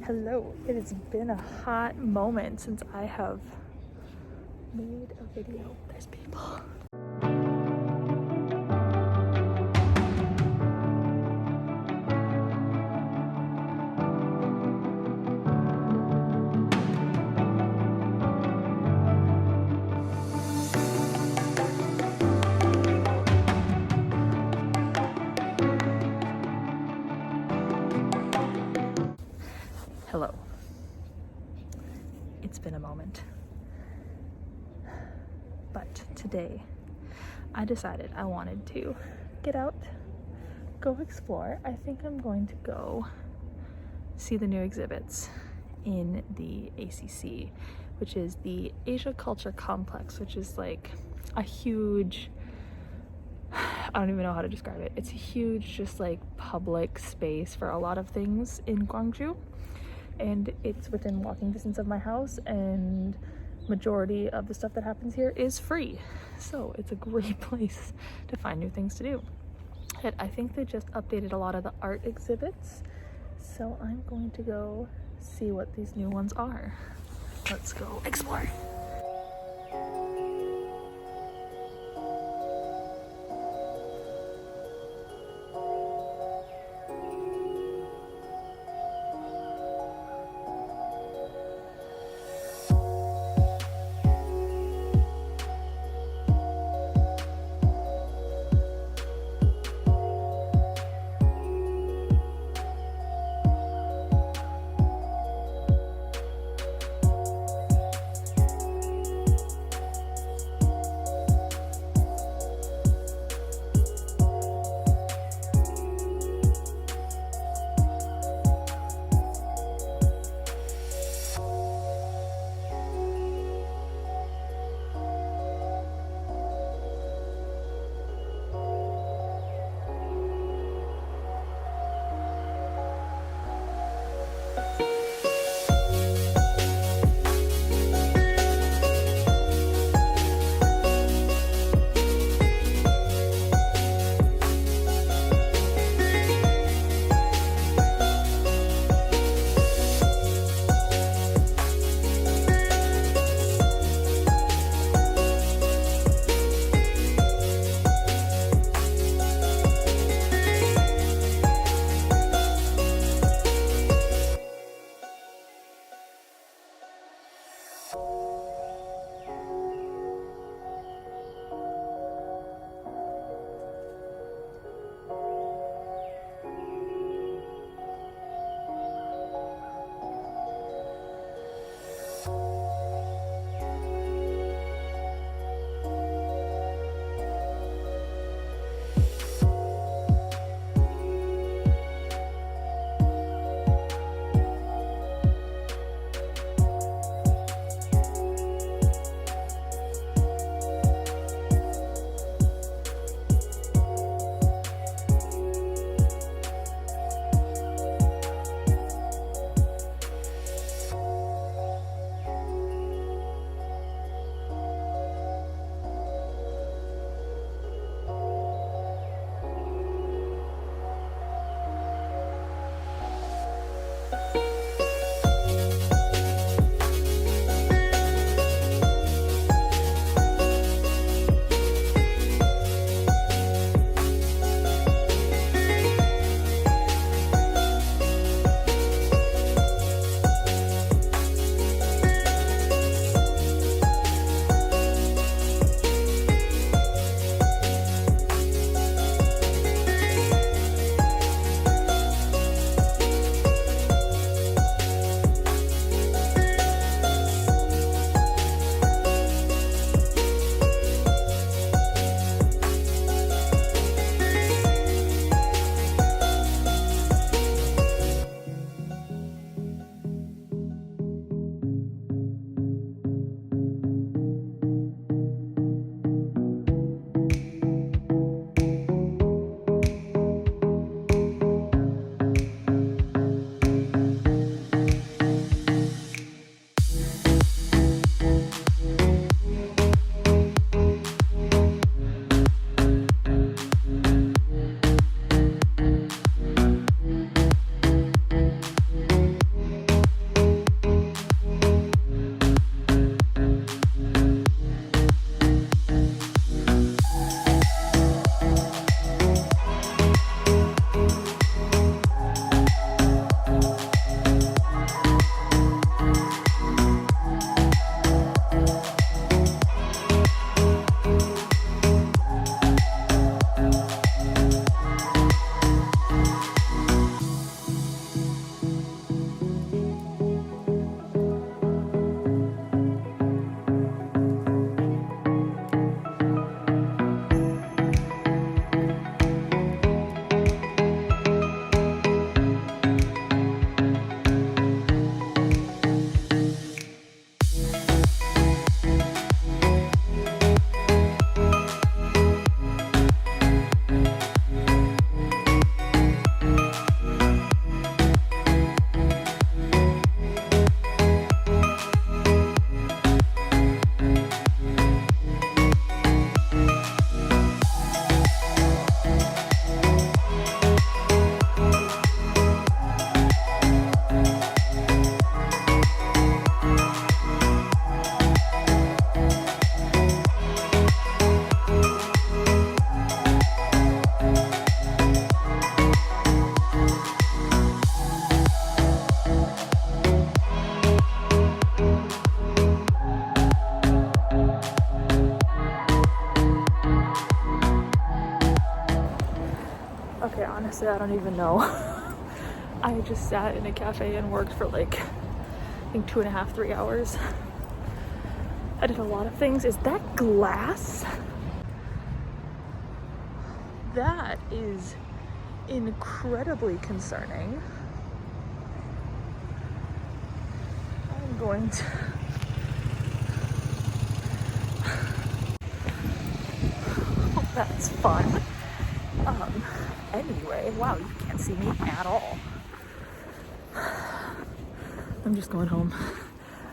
Hello, it has been a hot moment since I have made a video. There's people. Hello. It's been a moment. But today, I decided I wanted to get out, go explore. I think I'm going to go see the new exhibits in the ACC, which is the Asia Culture Complex, which is like a huge, I don't even know how to describe it. It's a huge, just like public space for a lot of things in Gwangju. And it's within walking distance of my house, and majority of the stuff that happens here is free, so it's a great place to find new things to do. And I think they just updated a lot of the art exhibits, so I'm going to go see what these new ones are. Let's go explore. I don't even know. I just sat in a cafe and worked for like, I think 2.5, 3 hours. I did a lot of things. Is that glass? That is incredibly concerning. I'm going to... Oh, that's fun. Anyway, wow, you can't see me at all. I'm just going home.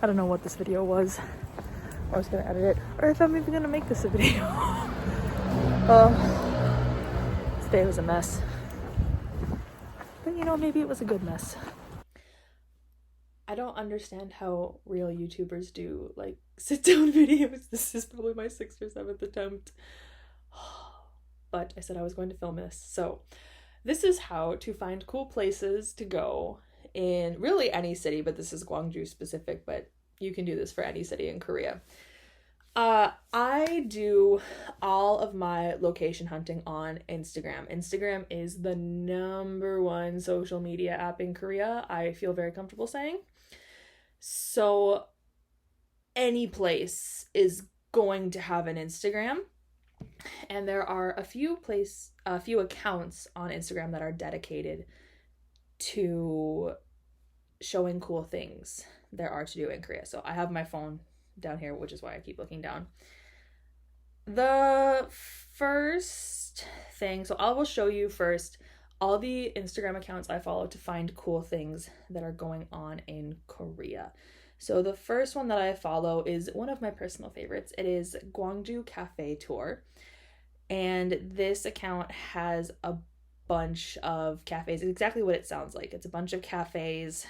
I don't know what this video was. I was gonna edit it, or if I'm even gonna make this a video. Today was a mess. But you know, maybe it was a good mess. I don't understand how real YouTubers do like sit-down videos. This is probably my 6th or 7th attempt. But I said I was going to film this. So this is how to find cool places to go in really any city, but this is Gwangju specific, but you can do this for any city in Korea. I do all of my location hunting on Instagram. Instagram is the #1 social media app in Korea, I feel very comfortable saying. So any place is going to have an Instagram. And there are a few accounts on Instagram that are dedicated to showing cool things there are to do in Korea. So I have my phone down here, which is why I keep looking down. The first thing, so I will show you first all the Instagram accounts I follow to find cool things that are going on in Korea. So the first one that I follow is one of my personal favorites. It is Gwangju Cafe Tour. And this account has a bunch of cafes. It's exactly what it sounds like. It's a bunch of cafes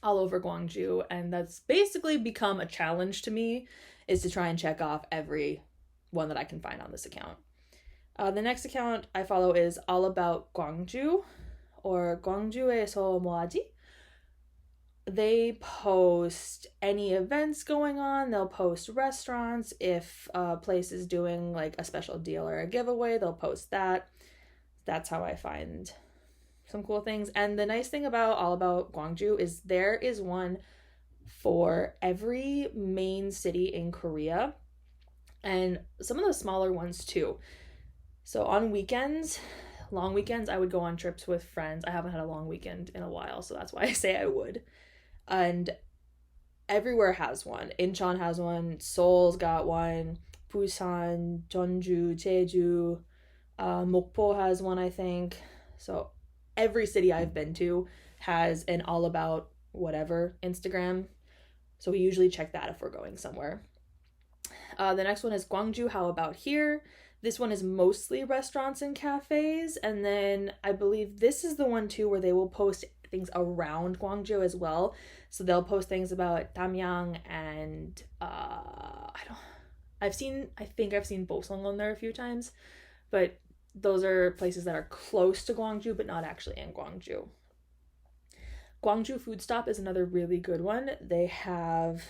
all over Gwangju, and that's basically become a challenge to me, is to try and check off every one that I can find on this account. The next account I follow is All About Gwangju, or Gwangju에서 뭐하지? They post any events going on. They'll post restaurants. If a place is doing like a special deal or a giveaway, they'll post that. That's how I find some cool things. And the nice thing about All About Gwangju is there is one for every main city in Korea, and some of the smaller ones too. So on weekends, long weekends, I would go on trips with friends. I haven't had a long weekend in a while, so that's why I say I would. And everywhere has one. Incheon has one, Seoul's got one, Busan, Jeonju, Jeju, Mokpo has one, I think. So every city I've been to has an All About whatever Instagram. So we usually check that if we're going somewhere. The next one is Gwangju, How About Here? This one is mostly restaurants and cafes. And then I believe this is the one too where they will post things around Gwangju as well. So they'll post things about Damyang and I think I've seen Bosong on there a few times, but those are places that are close to Gwangju but not actually in Gwangju. Gwangju Food Stop is another really good one. They have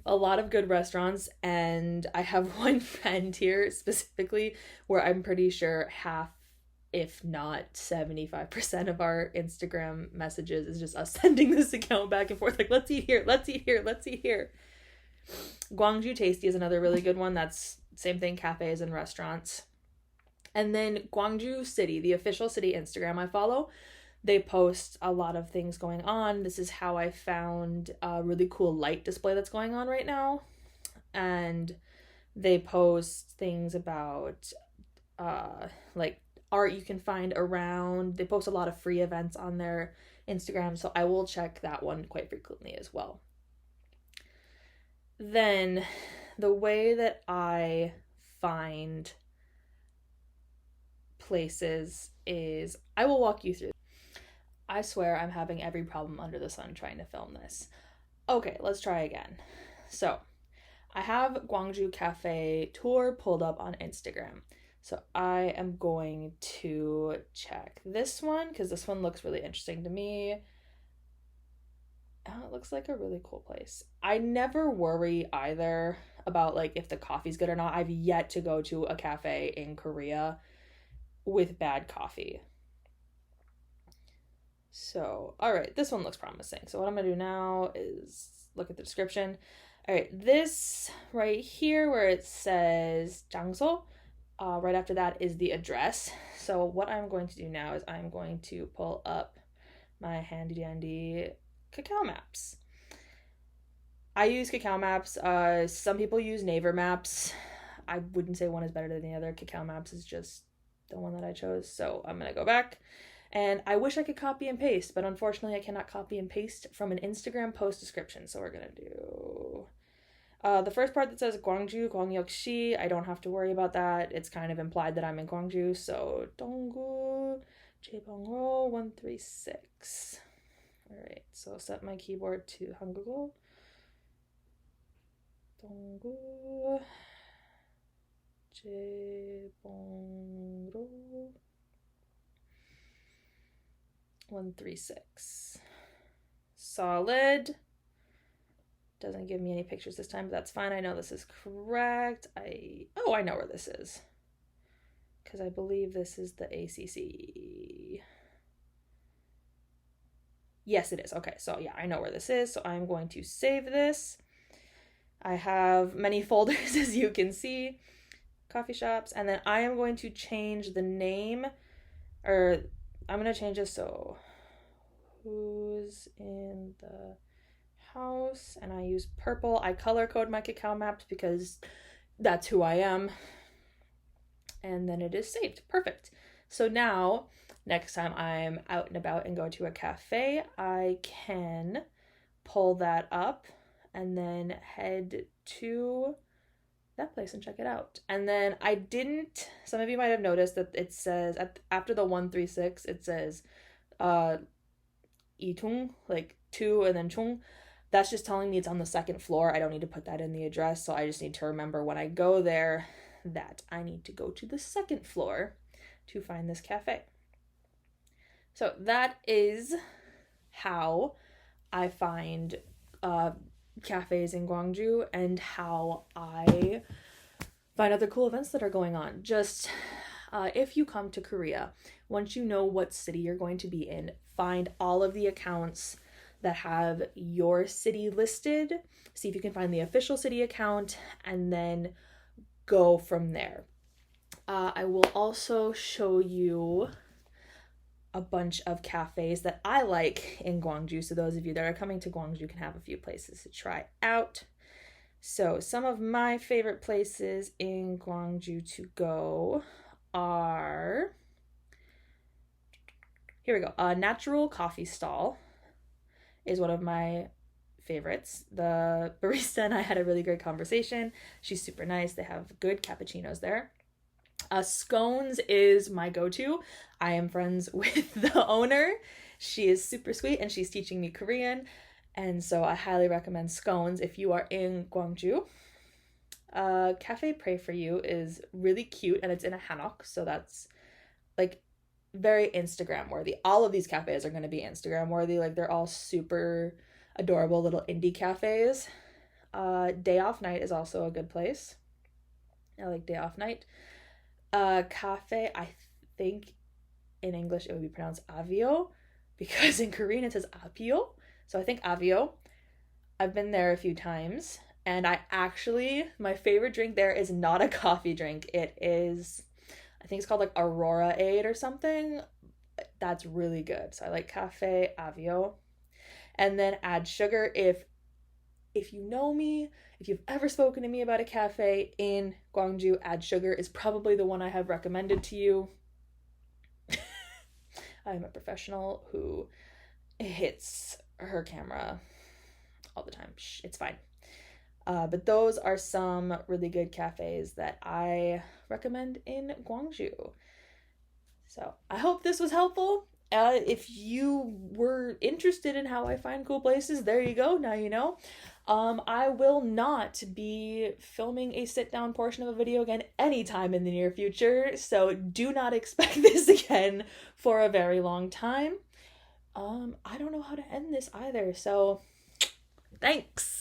a lot of good restaurants, and I have one friend here specifically where I'm pretty sure half, if not 75% of our Instagram messages is just us sending this account back and forth, like, let's eat here, let's eat here, let's eat here. Gwangju Tasty is another really good one. That's same thing, cafes and restaurants. And then Gwangju City, the official city Instagram I follow, they post a lot of things going on. This is how I found a really cool light display that's going on right now. And they post things about like art you can find around. They post a lot of free events on their Instagram, so I will check that one quite frequently as well. Then the way that I find places is I will walk you through. I swear I'm having every problem under the sun trying to film this. Okay, let's try again. So I have Gwangju Cafe Tour pulled up on Instagram. So I am going to check this one because this one looks really interesting to me. Oh, it looks like a really cool place. I never worry either about like if the coffee's good or not. I've yet to go to a cafe in Korea with bad coffee. So, all right, this one looks promising. So what I'm gonna do now is look at the description. All right, this right here where it says 장소, right after that is the address. So what I'm going to do now is I'm going to pull up my handy dandy Cacao Maps. I use Cacao Maps. Some people use Naver Maps. I wouldn't say one is better than the other. Cacao Maps is just the one that I chose. So I'm gonna go back. And I wish I could copy and paste, but unfortunately I cannot copy and paste from an Instagram post description. So we're gonna do the first part that says Gwangju, Gwangyokshi. I don't have to worry about that. It's kind of implied that I'm in Gwangju. So Donggu, Jaebangro 136. All right. So set my keyboard to Hangul. Donggu, Jaebangro 136. Solid. Doesn't give me any pictures this time, but that's fine. I know this is correct. I know where this is. Because I believe this is the ACC. Yes, it is. Okay, so yeah, I know where this is. So I'm going to save this. I have many folders, as you can see. Coffee shops. And then I am going to change the name, or I'm going to change this. So who's in the house? And I use purple. I color code my Cacao Maps because that's who I am. And then it is saved. Perfect. So now, next time I'm out and about and go to a cafe, I can pull that up and then head to that place and check it out. And then some of you might have noticed that it says, after the 136, it says Itung, like 2 and then Chung. That's just telling me it's on the second floor. I don't need to put that in the address, so I just need to remember when I go there that I need to go to the second floor to find this cafe. So that is how I find cafes in Gwangju and how I find other cool events that are going on. Just if you come to Korea, once you know what city you're going to be in, find all of the accounts that have your city listed. See if you can find the official city account and then go from there. I will also show you a bunch of cafes that I like in Gwangju. So those of you that are coming to Gwangju can have a few places to try out. So some of my favorite places in Gwangju to go are, here we go. A Natural Coffee Stall is one of my favorites. The barista and I had a really great conversation. She's super nice. They have good cappuccinos there. Scones is my go-to. I am friends with the owner. She is super sweet and she's teaching me Korean. And so I highly recommend Scones if you are in Gwangju. Cafe Pray For You is really cute and it's in a hanok. So that's like very Instagram worthy. All of these cafes are going to be Instagram worthy. Like they're all super adorable little indie cafes. Day Off Night is also a good place. I like Day Off Night. Cafe, I think in English it would be pronounced Avio because in Korean it says Apio. So I think Avio. I've been there a few times and my favorite drink there is not a coffee drink. It is, I think it's called like Aurora Aid or something. That's really good. So I like Cafe Avio. And then Add Sugar. If you know me, if you've ever spoken to me about a cafe in Gwangju, Add Sugar is probably the one I have recommended to you. I'm a professional who hits her camera all the time. Shh, it's fine. But those are some really good cafes that I recommend in Gwangju. So I hope this was helpful. If you were interested in how I find cool places, there you go. Now you know. I will not be filming a sit-down portion of a video again anytime in the near future, so do not expect this again for a very long time. I don't know how to end this either, so thanks.